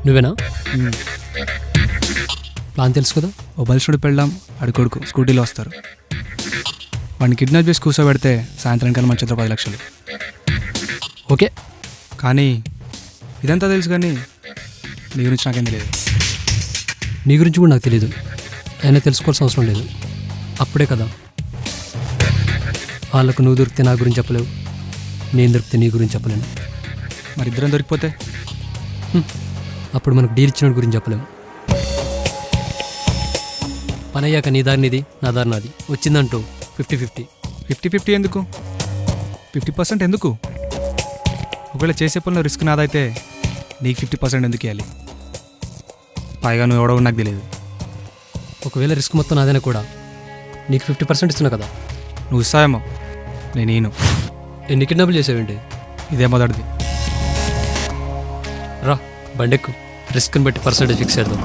నువ్వేనా? ప్లాన్ తెలుసు కదా. ఓ బల్సుడు పెళ్ళాం అడుకొడుకు స్కూటీలో వస్తారు. వాడిని కిడ్నాప్ చేసి కూర్చోబెడితే సాయంత్రం కల్లా మన చేతిలో 10 లక్షలు. ఓకే. కానీ ఇదంతా తెలుసు కానీ నీ గురించి నాకేం తెలియదు. నీ గురించి కూడా నాకు తెలియదు. అయినా తెలుసుకోవాల్సిన అవసరం లేదు. అప్పుడే కదా వాళ్ళకు నువ్వు దొరికితే నా గురించి చెప్పలేవు, నేను దొరికితే నీ గురించి చెప్పలేను. మరి ఇద్దరం దొరికిపోతే అప్పుడు మనకు డీల్ ఇచ్చిన గురించి చెప్పలేము. పని అయ్యాక నీ దారి నీది, నా దారి నాది. వచ్చిందంటూ 50-50. 50-50 ఎందుకు? 50% ఎందుకు? ఒకవేళ చేసే పనిలో రిస్క్ నాదైతే నీకు 50% ఎందుకు ఇవ్వాలి? పైగా నువ్వు ఎవడో నాకు తెలియదు. ఒకవేళ రిస్క్ మొత్తం నాదైనా కూడా నీకు 50% ఇస్తున్నా కదా. నువ్వు ఇస్తావేమో, నేను ఎన్ని కిడ్నాపులు చేసావేంటి? ఇదే మొదటిది. రా బండెక్కు, రిస్క్ని బట్టి పర్సెంటేజ్ ఫిక్స్ చేద్దాం.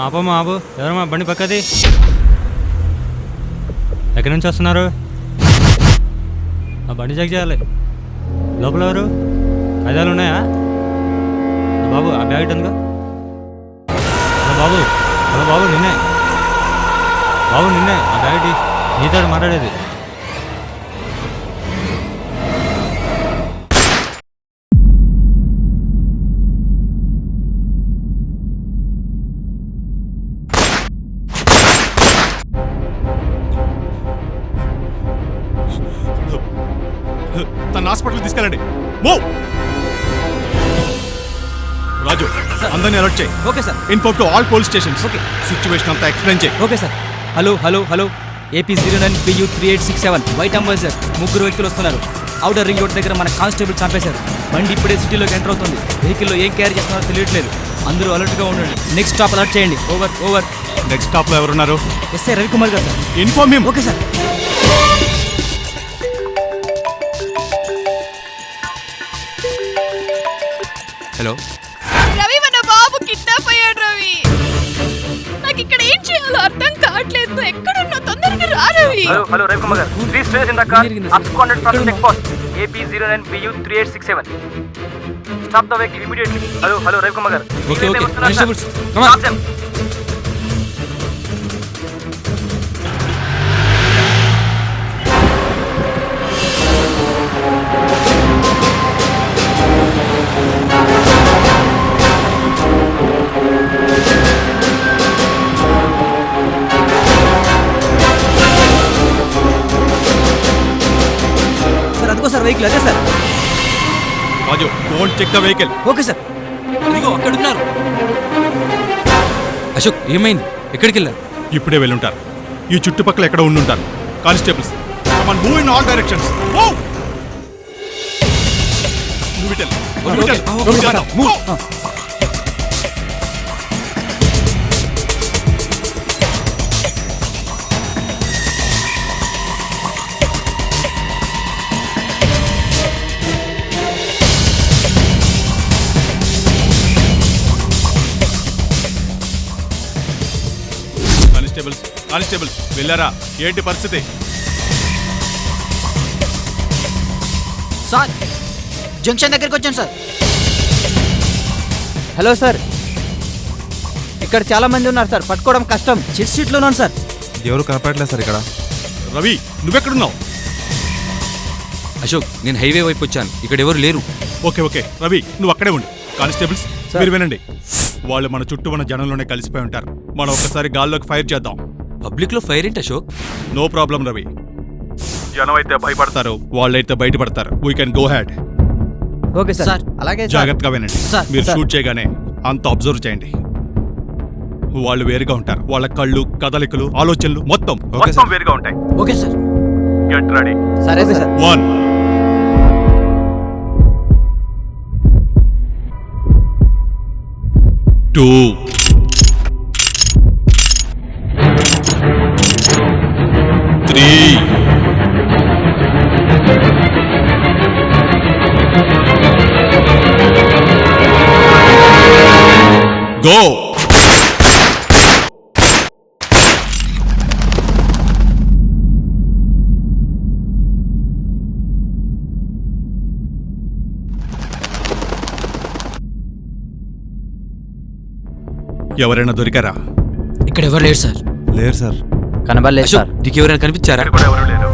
ఆపమ్మా ఆపు. ఎవరమ్మా బండి పక్కది? ఎక్కడి నుంచి వస్తున్నారు? ఆ బండి చెక్ చేయాలి. లోపల ఎవరు? ఐదాలు ఉన్నాయా? బాబు ఆ బ్యాగ్ ఇటుందిగా. బాబు హలో బాబు, నిన్నే బాబు, నిన్నే ఆ బ్యాగ్ ఇటీ. నీతో మాట్లాడేది. తన హాస్పిటల్ తీసుకెళ్ళండి. రాజు, అందరినీ అలర్ట్ చేయి. Okay sir. Inform to all police stations. Okay, situation అంతా ఎక్స్ప్లెయిన్ చేయి. Okay sir. Hello hello hello, AP09PU3867 white ambassador. 3 వ్యక్తులు వస్తున్నారు. అవుటర్ రింగ్ రోడ్ దగ్గర మన కానిస్టేబుల్ చంపేశారు. బండి ఇప్పుడే సిటీలోకి ఎంటర్ అవుతుంది. వెహికల్లో ఏం క్యారీ చేస్తున్నారో తెలియట్లేదు. అందరూ అలర్ట్గా ఉండండి. నెక్స్ట్ స్టాప్ అలర్ట్ చేయండి. Over over. నెక్స్ట్ స్టాప్లో ఎవరున్నారు? ఎస్ఐ రవికుమార్ గారు sir. Inform him. Okay sir. Hello Ravi, మన బాబు కిడ్నాప్ అయ్యాడు. రవి, నాకు ఇక్కడ ఏం చేయాలో అర్థం కావట్లేదు. ఎక్కడున్నా తొందరగా రా రవి. హలో రవికుమార్ గారు, please stay in the car. absconded from the checkpost. AP09PU3867. Stop the vehicle immediately. Hello Ravikumar గారు. Okay okay constables come Stop them. Sir vehicle అదే sir. Raju, don't check the vehicle. Okay sir. ఇదిగో అక్కడ ఉన్నారు. అశోక్, ఏమైంది? ఎక్కడికి వెళ్ళారు? ఇప్పుడే వెళ్ళుంటారు. ఈ చుట్టుపక్కల ఎక్కడ ఉండుంటారు. Constables, come on, move in all directions. Move. Move it. Move. Constable వెళ్ళారా? ఏంటి పరిస్థితి? సార్ జంక్షన్ దగ్గరికి వచ్చాను సార్. హలో సార్, ఇక్కడ చాలా మంది ఉన్నారు సార్, పట్టుకోవడం కష్టం. చిట్ సీట్లో ఉన్నాను సార్. ఎవరు కనపడట్లేదు సార్ ఇక్కడ. రవి నువ్వెక్కడున్నావు? అశోక్, నేను హైవే వైపు వచ్చాను, ఇక్కడ ఎవరు లేరు. ఓకే రవి నువ్వు అక్కడే ఉండు. కానిస్టేబుల్స్ మీరు వినండి, వాళ్ళు మన చుట్టూ ఉన్న జనంలోనే కలిసిపోయి ఉంటారు. మనం ఒక్కసారి గాల్లోకి ఫైర్ చేద్దాం. పబ్లిక్ లో ఫైర్ ఏంటి అశోక్? No problem Ravi. జనం అయితే భయపడతారు, వాళ్ళైతే బయటపడతారు. We can go had. Okay sir. అలాగే జాగ్రత్తగా వినండి. సార్, మీరు షూట్ చేయగానే అంత అబ్జర్వ్ చేయండి. వాళ్ళు వేరుగా ఉంటారు, వాళ్ళ కళ్ళు, కదలికలు, ఆలోచనలు మొత్తం వేరుగా ఉంటాయి. Okay sir. Get ready. సరే సార్. 1 2 3 గో. ఎవరైనా దొరికారా? ఇక్కడ ఎవరు లేరు సార్. లేరు సార్. కనబడలేదు సార్. అశోక్, నీకు ఎవరైనా కనిపించారా? ఎవరు లేరు.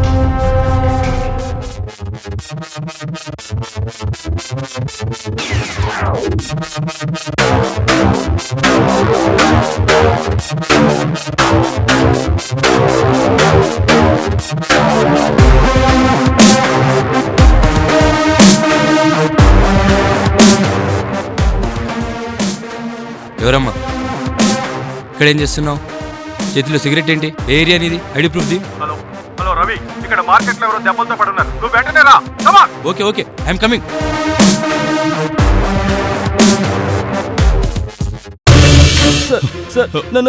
ఎవరమ్మా? ఇక్కడ ఏం చేస్తున్నావు? చేతిలో సిగరెట్ ఏంటి? ఏ ఏరియా నీది? ID proof the. Hello Ravi, ఇక్కడ మార్కెట్లో ఎవరో దెబ్బలతో పడున్నారు. నువ్వు వెంటనే రా. Come on. Okay I'm coming.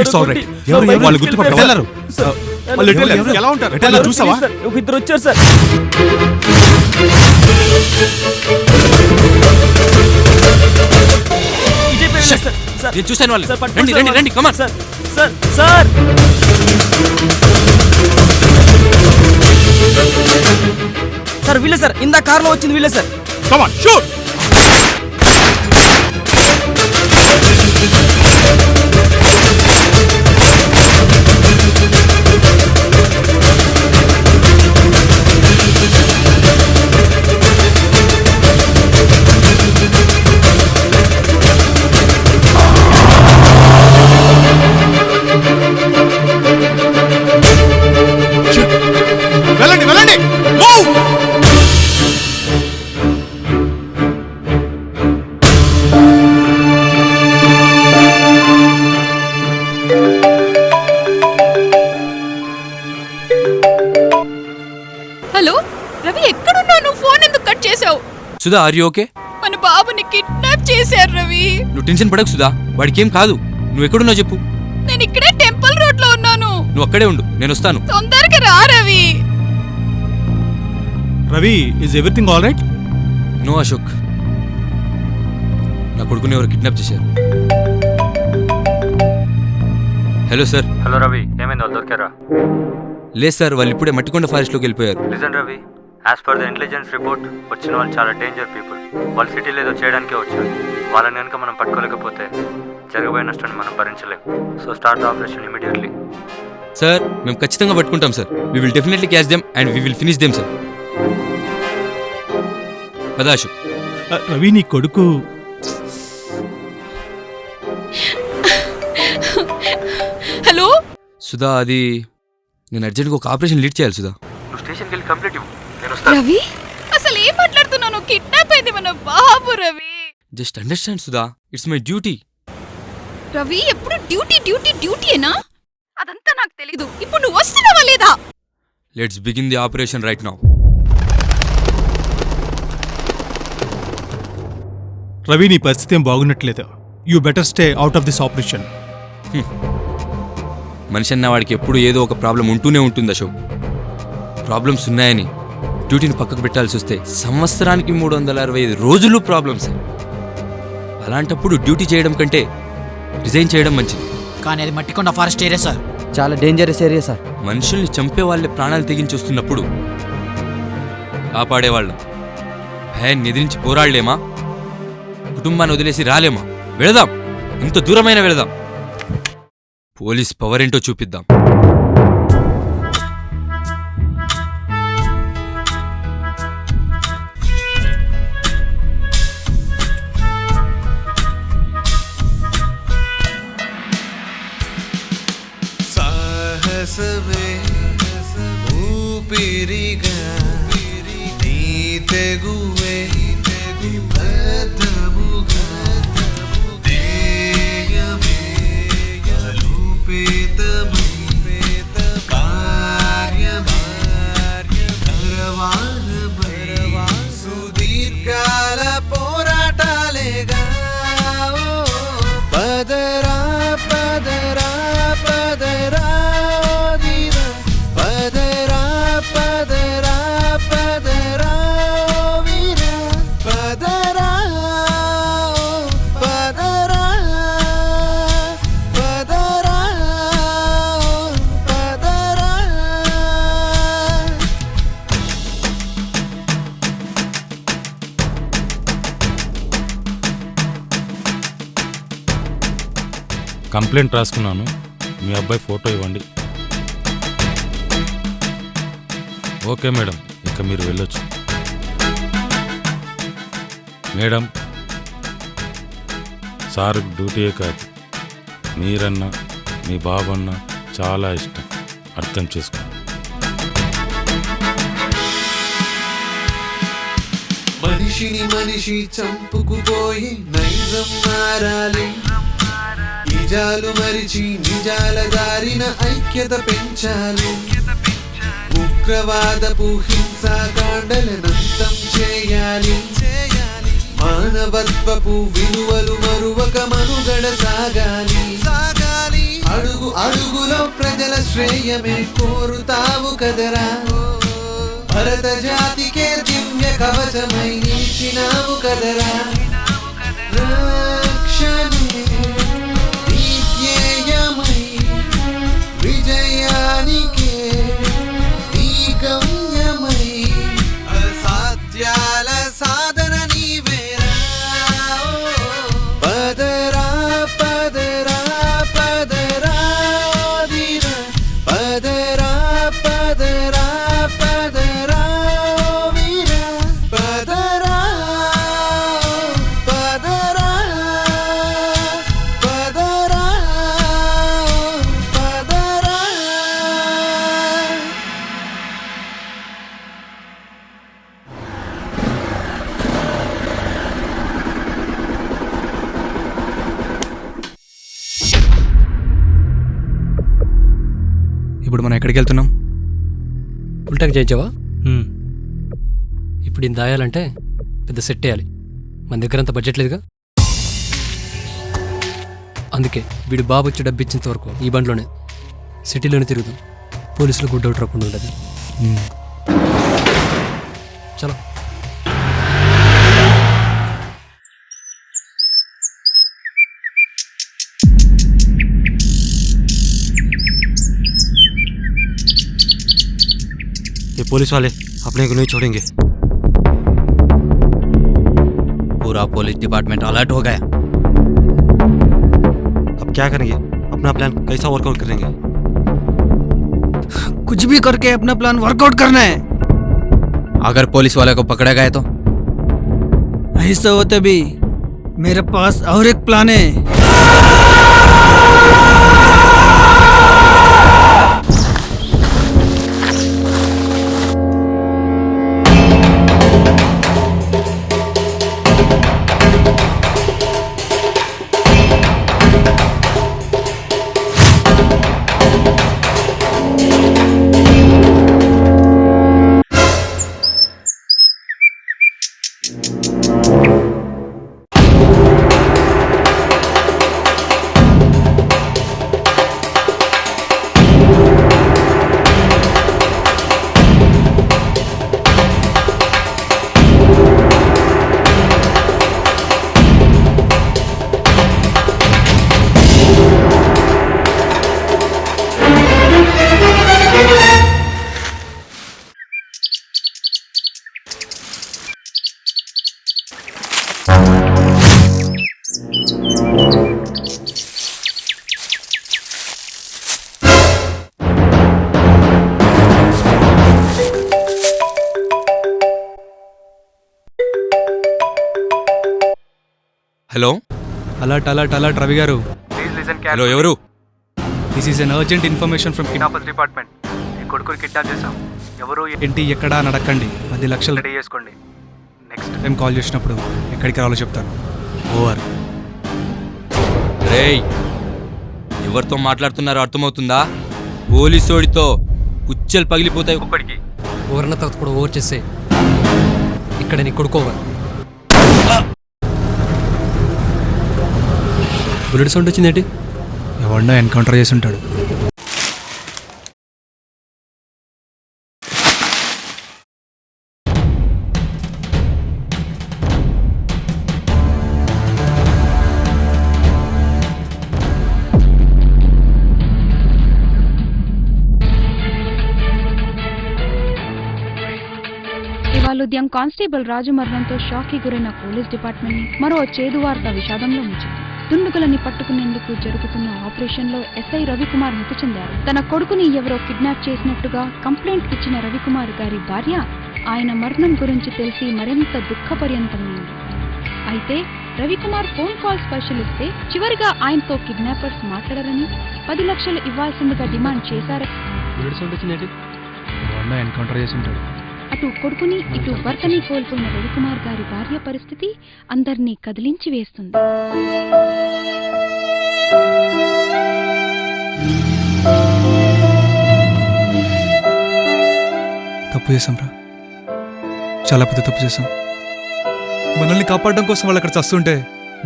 It's all right. వాళ్ళు గుర్తుపట్టారు. వాళ్ళు ఎటు వెళ్ళారు? ఎలా ఉంటారు? ఎటు వెళ్ళారు చూసావా? ఒక ఇద్దరు వచ్చారు సార్. నేను చూశాను వాళ్ళు. రండి కమాన్. సార్ వీళ్ళే సార్, ఇందా కార్లో వచ్చింది వీళ్ళే సార్. Come on shoot. వెళ్ళండి. మూవ్. హలో రవి, ఎక్కడున్నావు నువ్వు? ఫోన్ ఎందుకు కట్ చేసావు? Sudha, are you okay? మన బాబుని కిడ్నాప్ చేశారు రవి. నువ్వు టెన్షన్ పడకు సుధా, వాడికి ఏం కాదు. నువ్వు ఎక్కడున్నావు చెప్పు. నేను ఇక్కడే టెంపుల్ రోడ్ లో ఉన్నాను. నువ్వు అక్కడే ఉండు, నేను వస్తాను. తొందరగా రా Ravi. Ravi, is everything all right? No Ashok, నా కొడుకుని ఎవరు కిడ్నాప్ చేశారు. Hello sir. హలో రవి, ఏమైంది? వాళ్ళు దొరికారా? లేదు సార్, వాళ్ళు ఇప్పుడే మట్టికొండ ఫారెస్ట్లోకి వెళ్ళిపోయారు. Listen Ravi, as per the intelligence report వచ్చిన వాళ్ళు చాలా డేంజర్ పీపుల్. వాళ్ళు సిటీలో ఏదో చేయడానికే వచ్చారు. వాళ్ళని కనుక మనం పట్టుకోలేకపోతే జరగబోయే నష్టాన్ని మనం భరించలేం. So start operation immediately. Sir, మేము ఖచ్చితంగా పట్టుకుంటాం sir. We will definitely catch them and we will finish them sir. పదా అశోక్. రవి, నీ కొడుకు హలో సుధా, అది నేను అర్జెంట్గా ఒక ఆపరేషన్ లీడ్ చేయాలి సుధా. నువ్వు స్టేషన్కి వెళ్ళి కంప్లీట్ ఇవ్వు, నేను వస్తాను. రవి, అసలు ఏం మాట్లాడుతున్నావు? కిడ్నాప్ అయింది మన బాబు Ravi. Just understand Sudha, it's my duty. Ravi, ఎప్పుడు డ్యూటీయేనా? అదంతా నాకు తెలీదు. ఇప్పుడు నువ్వు వస్తున్నావా లేదా? Let's begin the operation right now. Ravi, నీ పరిస్థితి ఏం బాగున్నట్లేదు. You better stay out of this operation. మనిషి అన్న వాడికి ఎప్పుడు ఏదో ఒక ప్రాబ్లం ఉంటూనే ఉంటుంది అశోక్. ప్రాబ్లమ్స్ ఉన్నాయని డ్యూటీని పక్కకు పెట్టాల్సి వస్తే సంవత్సరానికి 365 రోజులు ప్రాబ్లమ్స్. అలాంటప్పుడు డ్యూటీ చేయడం కంటే రిజైన్ చేయడం మంచిది. కానీ అది మట్టికొండ ఫారెస్ట్ ఏరియా సార్. చాలా డేంజరస్ ఏరియా సార్. మనుషుల్ని చంపే వాళ్ళే ప్రాణాలు తెగించొస్తున్నప్పుడు కాపాడేవాళ్ళం భయాన్ని ఎదిరించి పోరాడలేమా? కుటుంబాన్ని వదిలేసి రాలేమా? వెళదాం, ఇంత దూరమైన వెళదాం. పోలీస్ పవర్ ఏంటో చూపిద్దాం. సాహసమే ఊపిరిగా నీ తెగువే బద్ధముగా దేయమే అలుపేతమై కార్యమే కరవానమై సుదీర్ఘకాల పోరాటాలేగా పదరా పదరా పదరా దిరా పదరా పదరా పదరా వీరా పదరా పదరా పదరా పదరా. కంప్లైంట్ రాసుకున్నాను. మీ అబ్బాయి ఫోటో ఇవ్వండి. ఓకే మేడం, ఇక మీరు వెళ్ళొచ్చు. మేడం, సార్ డ్యూటీయే కాదు, మీరన్నా మీ బాబన్నా చాలా ఇష్టం, అర్థం చేసుకోండి. మనిషిని మనిషి చంపుకుపోయి నైజం మారాలి. నిజాలు మరిచి నిజాల దారిన ఐక్యత పెంచాలి. ఉగ్రవాదపు హింసాకాండలనంతం చేయాలి. మానవత్వపు విలువలు మరువక మనుగడ సాగాలి. అడుగు అడుగులో ప్రజల శ్రేయమే కోరుతావు కదరా. భరత జాతికే దివ్య కవచమై నిలిచినావు కదరా. రక్షణే నీ ధ్యేయమై విజయానికే నీ గమ్యమై అసాధ్యాల సాధన నీవేరా. పదరా పదరా పదరా దిరా పదరా పదరా పదరా వీరా పదరా పదరా పదరా పదరా. ఇప్పుడు మనం ఎక్కడికి వెళ్తున్నాం? ఉల్టాకి చేయించావా? ఇప్పుడు ఈయన దాయాలంటే పెద్ద సెట్ వేయాలి. మన దగ్గర అంత బడ్జెట్ లేదుగా. అందుకే వీడు బాబు వచ్చి డబ్బిచ్చేంత వరకు ఈ బండ్లోనే సిటీలోనే తిరుగుదాం. పోలీసులు గుడ్ అవుట్ రాకుండా ఉండదు. చలో. ये पुलिस वाले अपने को नहीं छोड़ेंगे. पूरा पुलिस डिपार्टमेंट अलर्ट हो गया. अब क्या करेंगे? अपना प्लान कैसा वर्कआउट करेंगे? कुछ भी करके अपना प्लान वर्कआउट करना है. अगर पुलिस वाले को पकड़ा गया तो? ऐसा होता भी मेरे पास और एक प्लान है. Hello alert alert alert Ravi గారు. ప్లీజ్ లిసన్ హలో ఎవరు? This is an urgent information from kidnappers department. మీ కొడుకుని కిడ్నాప్ చేశాం. ఎవరు ఏంటి ఎక్కడా అని అడగండి. 10 లక్షలు రెడీ చేసుకోండి. నెక్స్ట్ టైం కాల్ చేసినప్పుడు ఎక్కడికి రావాలో చెప్తాను. ఓవర్. రేయ్ ఎవరితో మాట్లాడుతున్నారో అర్థమవుతుందా? పోలీసోడితో కుచ్చెలు పగిలిపోతాయి ఒక్కడికి. ఓవరన్న తర్వాత కూడా ఓవర్ చేసే ఇక్కడ నీ కొడుకోవాలి. బుల్లెట్ సౌండ్ వచ్చిందేంటి? ఎవరినో ఎన్కౌంటర్ చేసి ఉంటాడు. ఇవాళ ఉదయం కానిస్టేబుల్ రాజు మరణంతో షాక్ కి గురైన పోలీస్ డిపార్ట్మెంట్ ని మరో చేదు వార్త విషాదంలో ముంచింది. దుండుగులని పట్టుకునేందుకు జరుగుతున్న ఆపరేషన్ లో ఎస్ఐ రవికుమార్ మృతి చెందారు. తన కొడుకుని ఎవరో కిడ్నాప్ చేసినట్టుగా కంప్లైంట్ ఇచ్చిన రవికుమార్ గారి భార్య ఆయన మరణం గురించి తెలిసి మరింత దుఃఖపర్యంతమైంది. అయితే రవికుమార్ ఫోన్ కాల్స్ పరిశీలిస్తే చివరిగా ఆయనతో కిడ్నాపర్స్ మాట్లాడారని 10 లక్షలు ఇవ్వాల్సిందిగా డిమాండ్ చేశారని. బుల్లెట్ సౌండ్ వచ్చిందేంటి? ఎవరినో ఎన్కౌంటర్ చేసి ఉంటాడు. అటు కొడుకుని ఇటు భర్తని కోల్పోయిన రవికుమార్ గారి భార్య పరిస్థితి అందర్నీ కదిలించి వేస్తుంది. తప్పు చేశాంరా, చాలా పెద్ద తప్పు చేశాం. మనల్ని కాపాడడం కోసం వాళ్ళు అక్కడ చస్తుంటే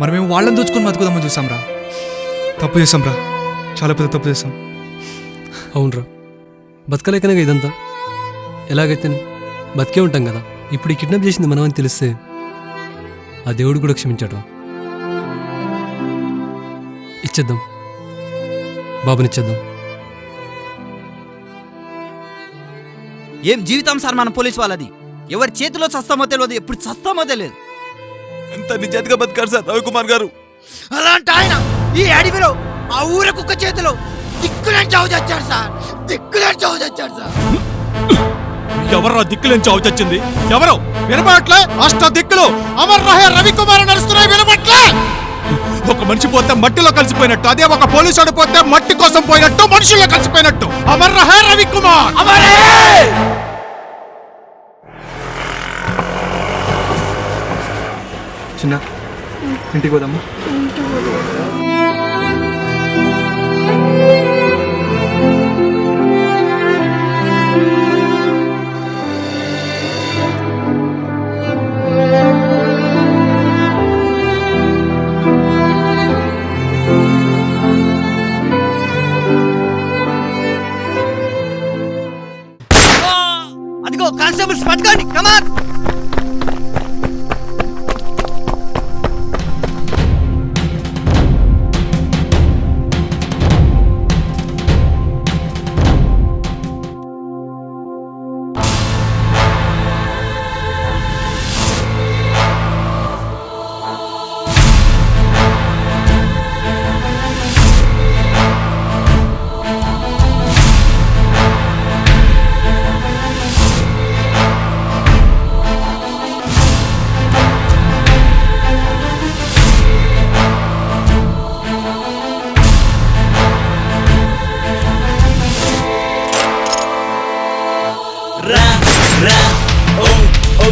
మనమేమో వాళ్ళని దోచుకొని బతుకుదామని చూసాంరా. తప్పు చేశాంరా, చాలా పెద్ద తప్పు చేశాం. అవునరా, బతకలేకనే ఇదంతా. ఎలాగైతే బతికే ఉంటాం కదా. ఇప్పుడు ఈ కిడ్నాప్ చేసింది మనం అని తెలిస్తే ఆ దేవుడు కూడా క్షమించాడు. ఇచ్చేద్దాం, బాబునిచ్చేద్దాం. ఏం జీవితం సార్ మన పోలీస్ వాళ్ళది. ఎవరి చేతిలో చస్తామో తెలియదు, ఎప్పుడు చస్తామో తెలియదు. ఎంత నిజాయితీగా బతికారు సార్ రవికుమార్ గారు. అలాంటి ఆయన ఈ అడవిలో ఆ ఊర కుక్క చేతిలో దిక్కులేని చావు చచ్చాడు సార్. దిక్కులేని చావు చచ్చాడు సార్. ఎవరో దిక్కులేని చావు చచ్చింది? ఎవరో వినపడట్లే? అష్ట దిక్కులు అమర్ రహే రవికుమార్ నడుస్తున్నాయి, వినపట్లే? ఒక మనిషి పోతే మట్టిలో కలిసిపోయినట్టు, అదే ఒక పోలీసు పోతే మట్టి కోసం పోయినట్టు, మనుషుల్లో కలిసిపోయినట్టు. అమర్ రహే రవికుమార్. చిన్న ఇంటికి పోదాము. అదిగో కానిస్టేబుల్స్ పట్టుకోండి, కమాన్.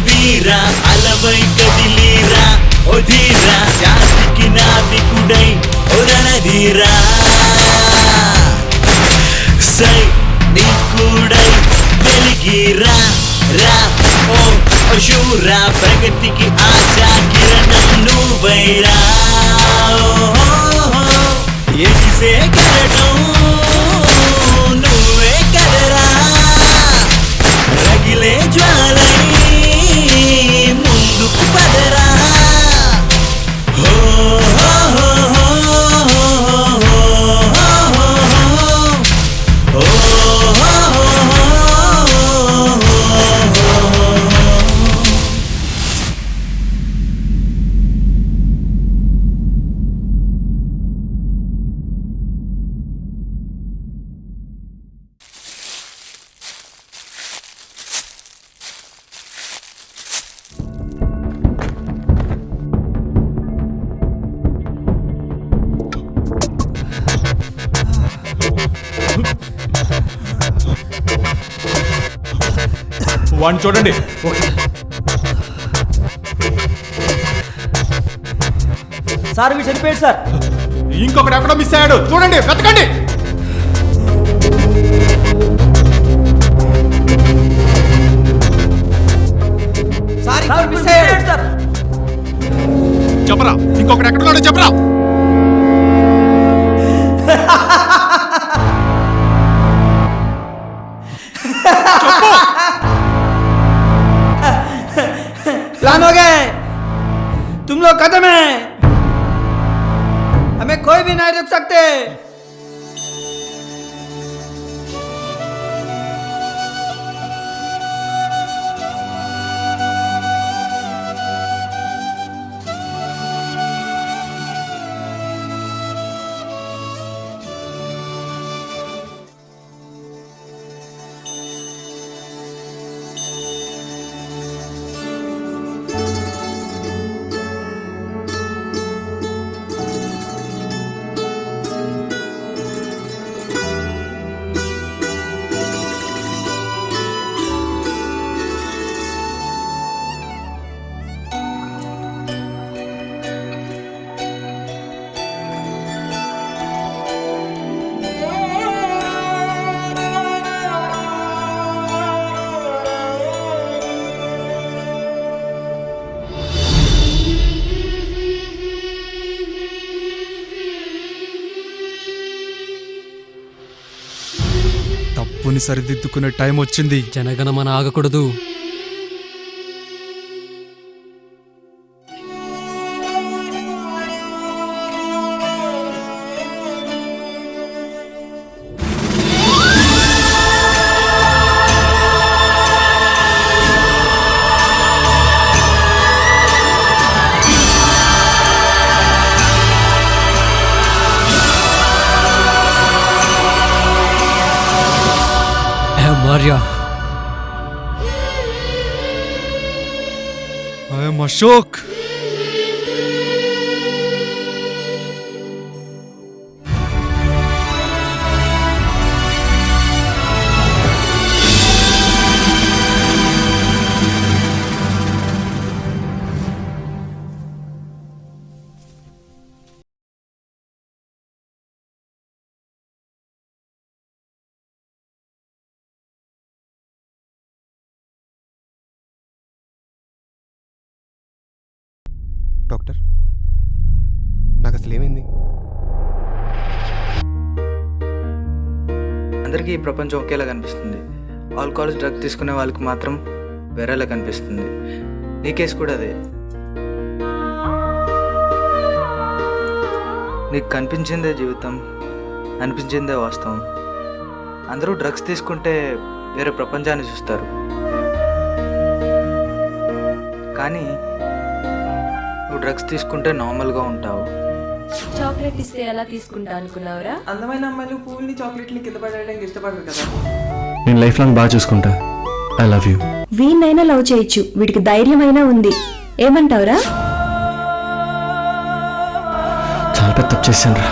వీరా అలవై కదిలీరా ఓ ధీరా, జాతికి నావికుడై ఓ రణధీరా, సై నీకుడై వెలిగిరా రా ఓ శూరా, ప్రగతికి ఆశా కిరణం నువ్వైరా, ఎగిసే కెరటం నువ్వే కదరా, రగిలే జ్వాలై ముందుకు పదరా. వాడిని చూడండి. సార్ వీడు చనిపోయాడు సార్. ఇంకొకటి ఎక్కడో మిస్ అయ్యాడు, చూడండి, వెతకండి. సార్ మిస్ అయ్యాడు సార్. చెప్పరా, ఇంకొకటి ఎక్కడున్నాడో చెప్పరా. प्लान हो गए, तुम लोग खत्म है, हमें कोई भी नहीं रोक सकते. తప్పుని సరిదిద్దుకునే టైం వచ్చింది. జనగణమన ఆగకూడదు. Maria. I am Ashok. Doctor, నాకు అసలు ఏమైంది? అందరికీ ఈ ప్రపంచం ఒకేలా కనిపిస్తుంది. ఆల్కహాల్ డ్రగ్ తీసుకునే వాళ్ళకి మాత్రం వేరేలా కనిపిస్తుంది. నీ కేసు కూడా అదే. నీకు కనిపించిందే జీవితం, అనిపించిందే వాస్తవం. అందరూ డ్రగ్స్ తీసుకుంటే వేరే ప్రపంచాన్ని చూస్తారు, కానీ నువ్వు డ్రగ్స్ తీసుకుంటే నార్మల్గా ఉంటావు. చాక్లెట్ ఇస్తే ఎలా తీసుకుంటా అనుకున్నావురా? అందమైన అమ్మాయిలు పూల్ని చాక్లెట్ని కింద పడడానికి ఇష్టపడరు కదా. నేను లైఫ్ లాంగ్ బాగా చూసుకుంటా. I love you. వీణ్ణైనా లవ్ చేయొచ్చు, వీడికి ధైర్యమైనా ఉంది. ఏమంటావురా? చాలా పెద్ద తప్పు చేశాను రా.